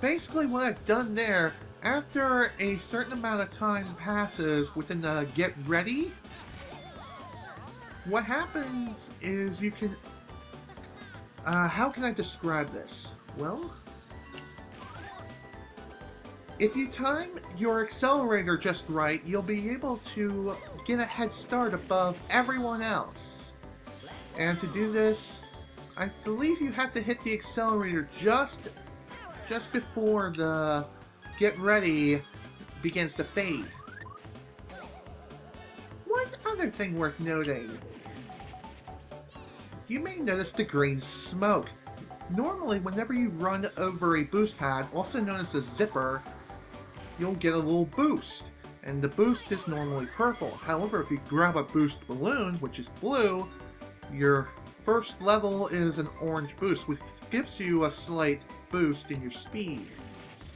basically what I've done there, after a certain amount of time passes within the get ready, what happens is you can... how can I describe this? Well, if you time your accelerator just right, you'll be able to get a head start above everyone else. And to do this, I believe you have to hit the accelerator just before the get ready begins to fade. One other thing worth noting. You may notice the green smoke. Normally, whenever you run over a boost pad, also known as a zipper, you'll get a little boost. And the boost is normally purple. However, if you grab a boost balloon, which is blue, your first level is an orange boost, which gives you a slight boost in your speed.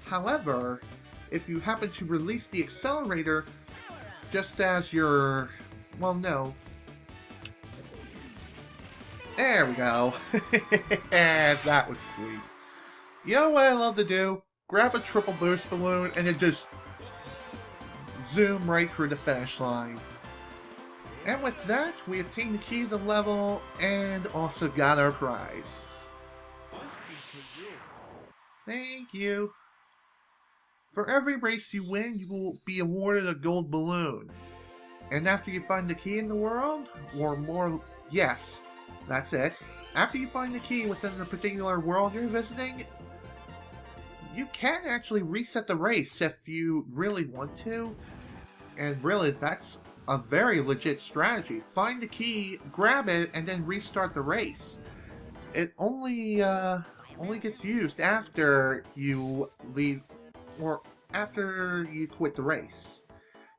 However, if you happen to release the accelerator just as your... well, no. There we go. That was sweet. You know what I love to do? Grab a triple boost balloon and then just zoom right through the finish line. And with that, we obtained the key to the level and also got our prize. Thank you. For every race you win, you will be awarded a gold balloon. And after you find the key in the world, or more, yes, that's it. After you find the key within the particular world you're visiting, you can actually reset the race if you really want to. And really, that's a very legit strategy. Find the key, grab it, and then restart the race. It only gets used after you leave, or after you quit the race.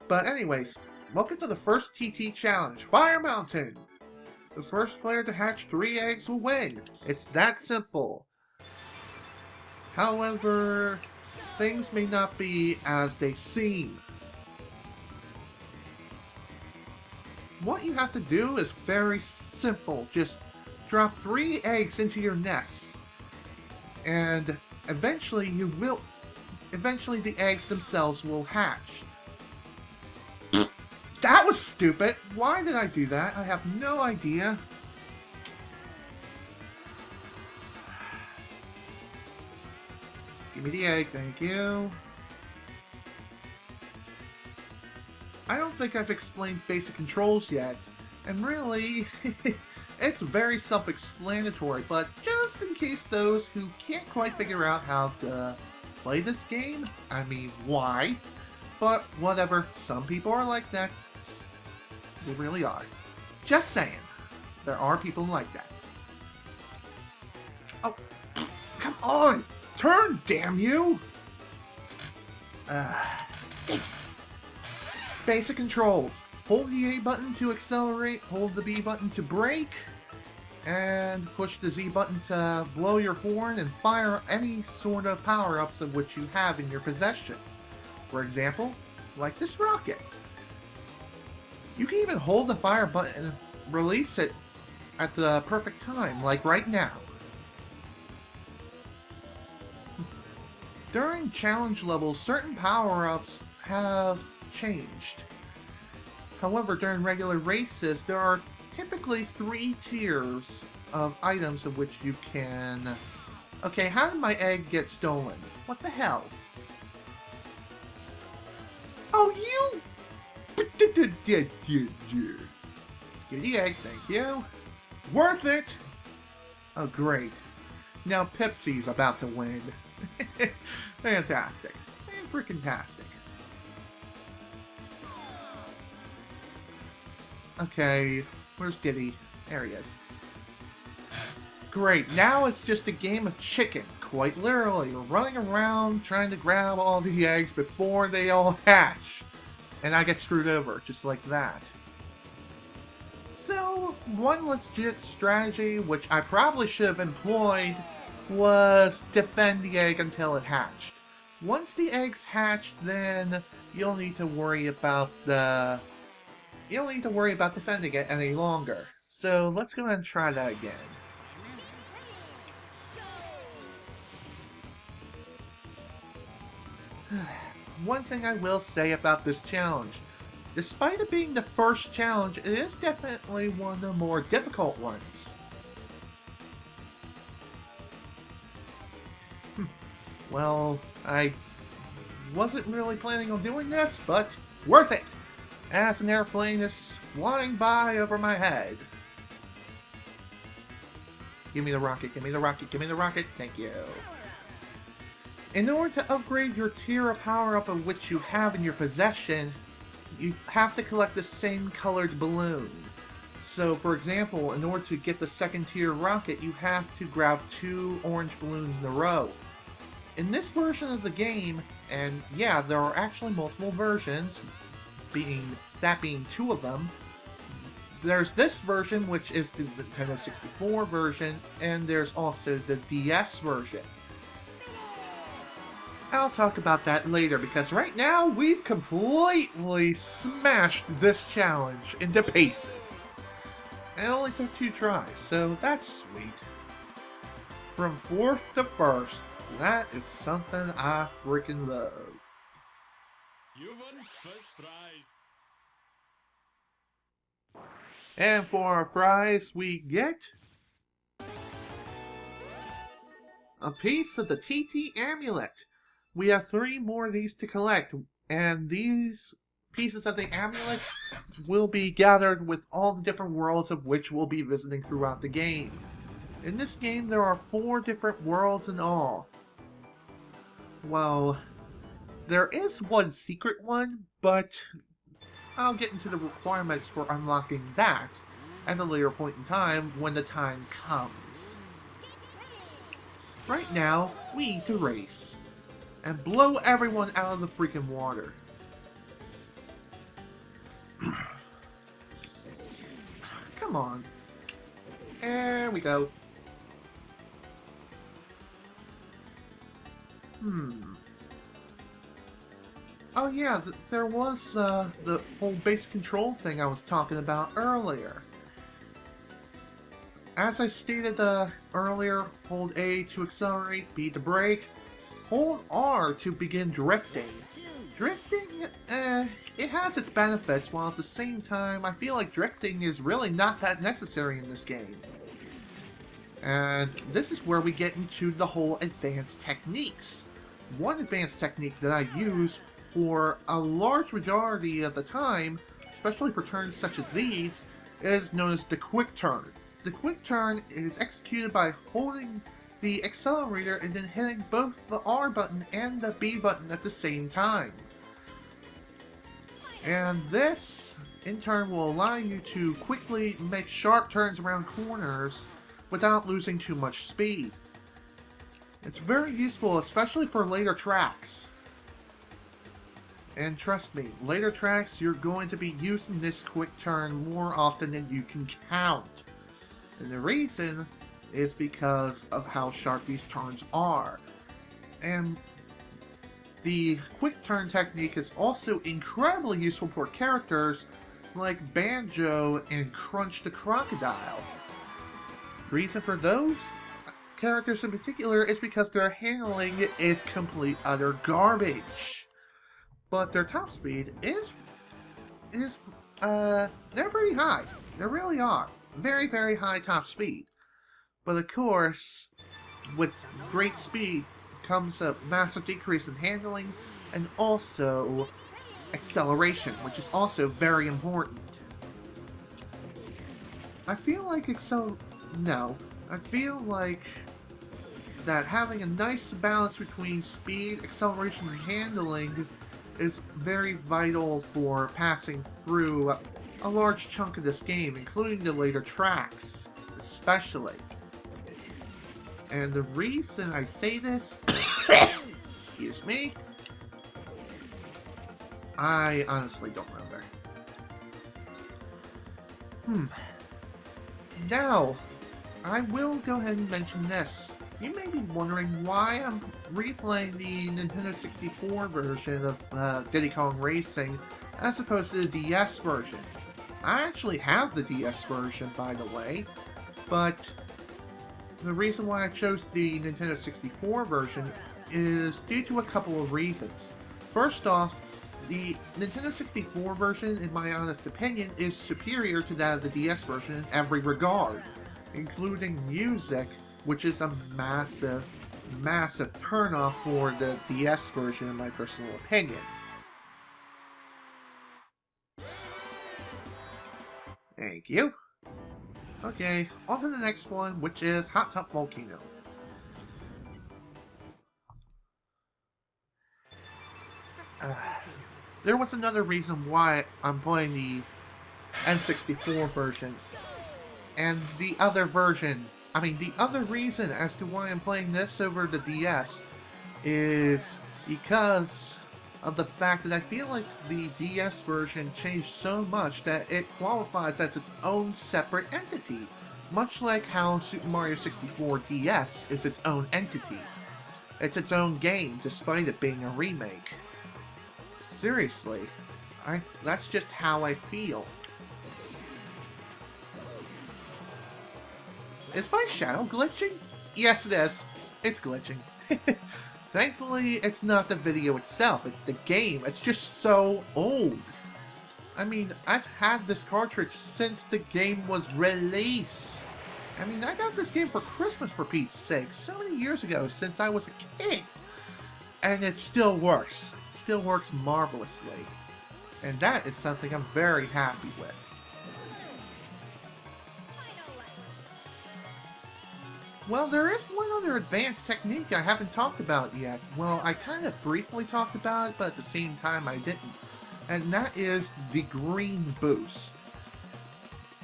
But anyways, welcome to the first TT challenge, Fire Mountain! The first player to hatch 3 eggs will win. It's that simple. However, things may not be as they seem. What you have to do is very simple. Just drop 3 eggs into your nests. And eventually the eggs themselves will hatch. That was stupid! Why did I do that? I have no idea. Give me the egg, thank you. I don't think I've explained basic controls yet, and really, it's very self-explanatory, but just in case those who can't quite figure out how to play this game, I mean, why? But whatever, some people are like that. They really are. Just saying, there are people like that. Oh, come on! Turn, damn you! Basic controls. Hold the A button to accelerate, hold the B button to brake, and push the Z button to blow your horn and fire any sort of power-ups of which you have in your possession. For example, like this rocket. You can even hold the fire button and release it at the perfect time, like right now. During challenge levels, certain power-ups have changed. However, during regular races, there are typically 3 tiers of items of which you can... Okay, how did my egg get stolen? What the hell? Oh, you... Give the egg, thank you. Worth it! Oh, great. Now Pepsi's about to win. Fantastic. Freaking-tastic. Okay, where's Diddy? There he is. Great, now it's just a game of chicken. Quite literally, we're running around trying to grab all the eggs before they all hatch. And I get screwed over, just like that. So, one legit strategy, which I probably should have employed, was defend the egg until it hatched. Once the eggs hatched, then you don't need to worry about defending it any longer. So let's go ahead and try that again. One thing I will say about this challenge, despite it being the first challenge, it is definitely one of the more difficult ones. Well, I wasn't really planning on doing this, but worth it, as an airplane is flying by over my head. Give me the rocket, give me the rocket, give me the rocket, thank you. In order to upgrade your tier of power-up of which you have in your possession, you have to collect the same colored balloon. So, for example, in order to get the second tier rocket, you have to grab 2 orange balloons in a row. In this version of the game, and yeah, there are actually multiple versions, being 2 of them, there's this version, which is the Nintendo 64 version, and there's also the DS version. I'll talk about that later, because right now we've completely smashed this challenge into pieces. And it only took 2 tries, so that's sweet. From 4th to 1st, that is something I freaking love. You won first prize. And for our prize, we get a piece of the TT amulet. We have 3 more of these to collect, and these pieces of the amulet will be gathered with all the different worlds of which we'll be visiting throughout the game. In this game, there are 4 different worlds in all. Well, there is one secret one, but I'll get into the requirements for unlocking that at a later point in time when the time comes. Right now, we need to race and blow everyone out of the freaking water. Come on. There we go. Oh yeah, there was the whole basic control thing I was talking about earlier. As I stated earlier, hold A to accelerate, B to brake, hold R to begin drifting. Drifting, it has its benefits, while at the same time I feel like drifting is really not that necessary in this game. And this is where we get into the whole advanced techniques. One advanced technique that I use for a large majority of the time, especially for turns such as these, is known as the quick turn. The quick turn is executed by holding the accelerator and then hitting both the R button and the B button at the same time. And this, in turn, will allow you to quickly make sharp turns around corners without losing too much speed. It's very useful, especially for later tracks. And trust me, later tracks, you're going to be using this quick turn more often than you can count. And the reason is because of how sharp these turns are. And the quick turn technique is also incredibly useful for characters like Banjo and Crunch the Crocodile. The reason for those characters in particular is because their handling is complete utter garbage. But their top speed they're pretty high. They really are. Very, very high top speed. But of course, with great speed comes a massive decrease in handling and also acceleration, which is also very important. I feel like that having a nice balance between speed, acceleration, and handling is very vital for passing through a large chunk of this game, including the later tracks, especially. And the reason I say this, excuse me, I honestly don't remember. Now, I will go ahead and mention this. You may be wondering why I'm replaying the Nintendo 64 version of Diddy Kong Racing as opposed to the DS version. I actually have the DS version, by the way, but the reason why I chose the Nintendo 64 version is due to a couple of reasons. First off, the Nintendo 64 version, in my honest opinion, is superior to that of the DS version in every regard, including music, which is a massive, massive turnoff for the DS version in my personal opinion. Thank you. Okay, on to the next one, which is Hot Top Volcano. There was another reason why I'm playing the N64 version. And the other version, the other reason as to why I'm playing this over the DS is because of the fact that I feel like the DS version changed so much that it qualifies as its own separate entity, much like how Super Mario 64 DS is its own entity. It's its own game, despite it being a remake. Seriously, that's just how I feel. Is my shadow glitching? Yes, it is. It's glitching. Thankfully, it's not the video itself, it's the game. It's just so old. I've had this cartridge since the game was released. I got this game for Christmas, for Pete's sake, so many years ago, since I was a kid. And it still works. It still works marvelously. And that is something I'm very happy with. Well, there is one other advanced technique I haven't talked about yet. Well, I kind of briefly talked about it, but at the same time I didn't. And that is the green boost.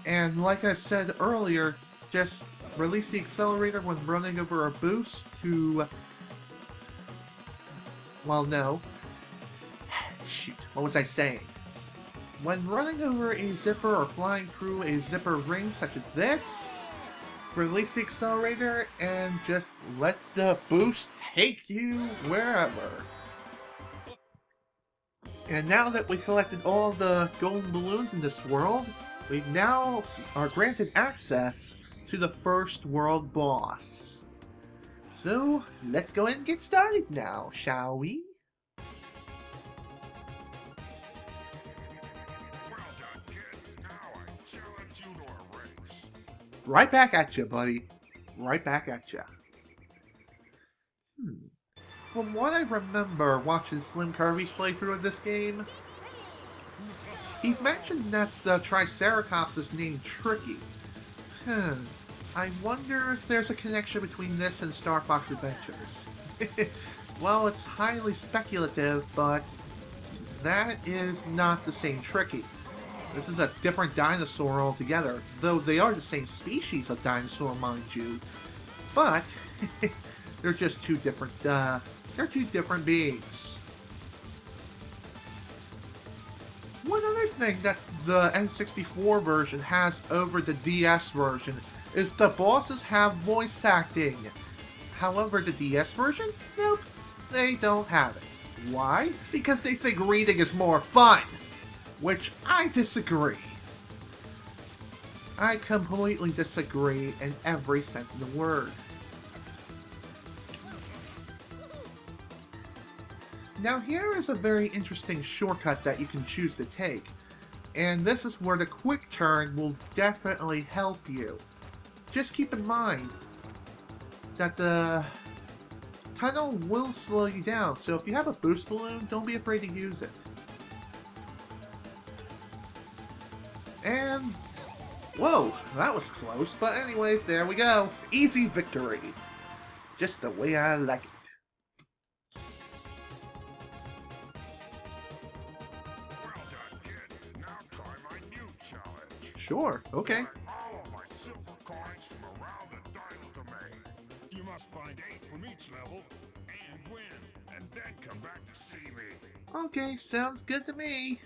And like I've said earlier, just release the accelerator when running over a boost to... Well, no. Shoot, what was I saying? When running over a zipper or flying through a zipper ring such as this, release the accelerator and just let the boost take you wherever. And now that we've collected all the golden balloons in this world, we now are granted access to the first world boss. So, let's go ahead and get started now, shall we? Right back at you, buddy. Right back at you. From what I remember watching Slim Kirby's playthrough of this game, he mentioned that the Triceratops is named Tricky. I wonder if there's a connection between this and Star Fox Adventures. Well, it's highly speculative, but that is not the same Tricky. This is a different dinosaur altogether, though they are the same species of dinosaur, mind you. But they're just two different, they're two different beings. One other thing that the N64 version has over the DS version is the bosses have voice acting. However, the DS version, nope, they don't have it. Why? Because they think reading is more fun. Which I disagree. I completely disagree in every sense of the word. Now here is a very interesting shortcut that you can choose to take. And this is where the quick turn will definitely help you. Just keep in mind that the tunnel will slow you down, so if you have a boost balloon, don't be afraid to use it. And, whoa, that was close, but anyways, there we go. Easy victory. Just the way I like it. Well done, kid. Now try my new challenge. Sure, okay. All of my silver coins from around the Dino Domain. You must find 8 from each level and win, and then come back to see me. Okay, sounds good to me.